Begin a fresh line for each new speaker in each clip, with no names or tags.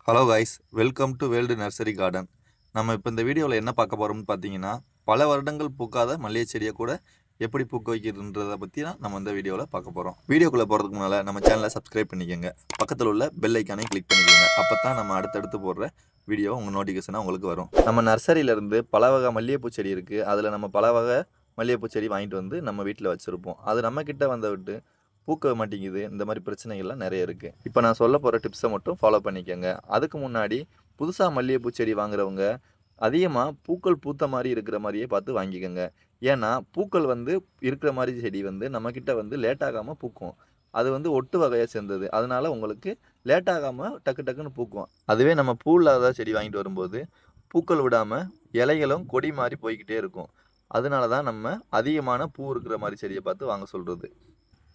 Hello guys, welcome to world nursery garden. நம்ம இப்போ இந்த வீடியோவில் என்ன பார்க்க போகிறோம்னு பார்த்தீங்கன்னா, பல வருடங்கள் பூக்காத மல்லிகை செடியை கூட எப்படி பூக்க வைக்கிறதுன்றதை பற்றி தான் நம்ம இந்த வீடியோவில் பார்க்க போகிறோம். வீடியோக்குள்ளே போகிறதுக்கு முன்னால் நம்ம சேனலை சப்ஸ்கிரைப் பண்ணிக்கோங்க. பக்கத்தில் உள்ள பெல் ஐக்கானையும் கிளிக் பண்ணிக்கோங்க. அப்போ தான் நம்ம அடுத்தடுத்து போடுற வீடியோ உங்கள் நோட்டிஃபிகேஷனாக உங்களுக்கு வரும். நம்ம நர்சரியிலேருந்து பல வகை மல்லிகைப்பூ செடி இருக்குது. அதில் நம்ம பல வகை மல்லிகைப்பூ செடி வாங்கிட்டு வந்து நம்ம வீட்டில் வச்சுருப்போம். அது நம்மக்கிட்ட விட்டு பூக்க மாட்டேங்குது. இந்த மாதிரி பிரச்சனைகள்லாம் நிறைய இருக்குது. இப்போ நான் சொல்ல போகிற டிப்ஸை மட்டும் ஃபாலோ பண்ணிக்கோங்க. அதுக்கு முன்னாடி புதுசாக மல்லிகைப்பூ செடி வாங்குறவங்க அதிகமாக பூக்கள் பூத்த மாதிரி இருக்கிற மாதிரியே பார்த்து வாங்கிக்கோங்க. ஏன்னா பூக்கள் இருக்கிற மாதிரி செடி நம்மக்கிட்ட லேட்டாகாமல் பூக்கும். அது ஒட்டு வகையை சேர்ந்தது. அதனால உங்களுக்கு லேட்டாகாமல் டக்கு டக்குன்னு பூக்கும். அதுவே நம்ம பூ இல்லாத செடி வாங்கிட்டு வரும்போது பூக்கள் விடாமல் இலைகளும் கொடி மாதிரி போய்கிட்டே இருக்கும். அதனால தான் நம்ம அதிகமான பூ இருக்கிற மாதிரி செடியை பார்த்து வாங்க சொல்கிறது.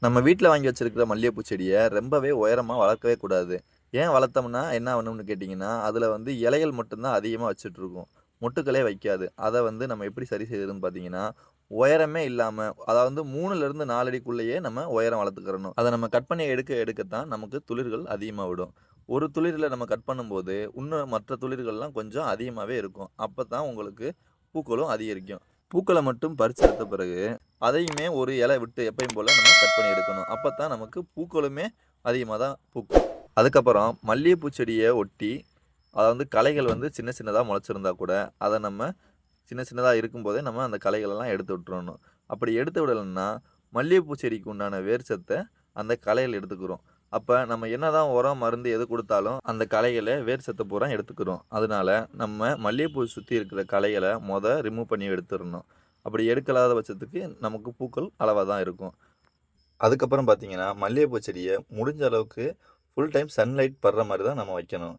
நம்ம வீட்டில் வாங்கி வச்சுருக்கிற மல்லிகைப்பூ செடியை ரொம்பவே உயரமாக வளர்க்கவே கூடாது. ஏன் வளர்த்தோம்னா என்ன ஆகணும்னு கேட்டிங்கன்னா, அதில் இலைகள் மட்டும்தான் அதிகமாக வச்சுட்ருக்கும், மொட்டுக்களே வைக்காது. அதை நம்ம எப்படி சரி செய்யுதுன்னு பார்த்தீங்கன்னா, உயரமே இல்லாமல், அதாவது 3லேருந்து 4 அடிக்குள்ளேயே நம்ம உயரம் வளர்த்துக்கிறணும். அதை நம்ம கட் பண்ணி எடுக்கத்தான் நமக்கு துளிர்கள் அதிகமாக விடும். ஒரு துளிரில் நம்ம கட் பண்ணும்போது இன்னும் மற்ற துளிர்கள்லாம் கொஞ்சம் அதிகமாகவே இருக்கும். அப்போ தான் உங்களுக்கு பூக்களும் அதிகரிக்கும். பூக்களை மட்டும் பறித்து எடுத்த பிறகு அதையுமே ஒரு இலை விட்டு எப்பயும் போல் நம்ம கட் பண்ணி எடுக்கணும். அப்போ தான் நமக்கு பூக்களுமே அதிகமாக தான் பூக்கும். அதுக்கப்புறம் மல்லிகைப்பூ செடியை ஒட்டி களைகள் சின்ன சின்னதாக முளைச்சிருந்தா கூட அதை நம்ம சின்ன சின்னதாக இருக்கும்போதே நம்ம அந்த களைகளெல்லாம் எடுத்து விட்டுறணும். அப்படி எடுத்து விடலைன்னா மல்லிகைப்பூ செடிக்கு உண்டான வேர் சத்தை அந்த களைகள் எடுத்துக்கிறோம். அப்போ நம்ம என்னதான் உரம் மருந்து எது கொடுத்தாலும் அந்த களைகளை வேர் சத்தை பூரா எடுத்துக்கிறோம். அதனால நம்ம மல்லிகைப்பூ சுற்றி இருக்கிற களைகளை ரிமூவ் பண்ணி எடுத்துடணும். அப்படி எடுக்கலாத பட்சத்துக்கு நமக்கு பூக்கள் அளவாக தான் இருக்கும். அதுக்கப்புறம் பார்த்தீங்கன்னா, மல்லிகைப்பூ செடியை முடிஞ்ச அளவுக்கு ஃபுல் டைம் சன்லைட் படுற மாதிரி தான் நம்ம வைக்கணும்.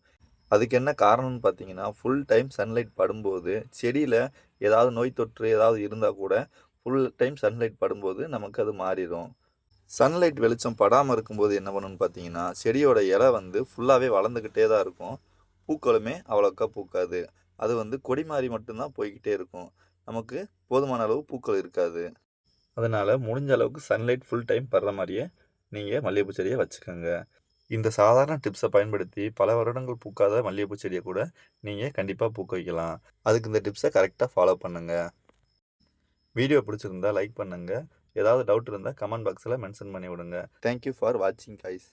அதுக்கு என்ன காரணம்னு பார்த்தீங்கன்னா, ஃபுல் டைம் சன்லைட் படும்போது செடியில் ஏதாவது நோய் தொற்று ஏதாவது இருந்தால் கூட ஃபுல் டைம் சன்லைட் படும்போது நமக்கு அது மாறிடும். சன்லைட் வெளிச்சம் படாமல் இருக்கும்போது என்ன பண்ணணும்னு பார்த்தீங்கன்னா, செடியோட இலை ஃபுல்லாகவே வளர்ந்துக்கிட்டே தான் இருக்கும். பூக்களுமே அவ்வளோக்கா பூக்காது. அது கொடி மாதிரி மட்டும்தான் போய்கிட்டே இருக்கும். நமக்கு போதுமான அளவு பூக்கள் இருக்காது. அதனால் முடிஞ்ச அளவுக்கு சன்லைட் ஃபுல் டைம் படுற மாதிரியே நீங்கள் மல்லிகைப்பூ செடியை வச்சுக்கோங்க. இந்த சாதாரண டிப்ஸை பயன்படுத்தி பல வருடங்கள் பூக்காத மல்லிகைப்பூ செடியை கூட நீங்கள் கண்டிப்பாக பூக்க வைக்கலாம். அதுக்கு இந்த டிப்ஸை கரெக்டாக ஃபாலோ பண்ணுங்கள். வீடியோ பிடிச்சிருந்தா லைக் பண்ணுங்கள். ஏதாவது டவுட் இருந்தால் கமெண்ட் பாக்ஸில் மென்ஷன் பண்ணி விடுங்க. தேங்க்யூ ஃபார் வாட்சிங் கைஸ்.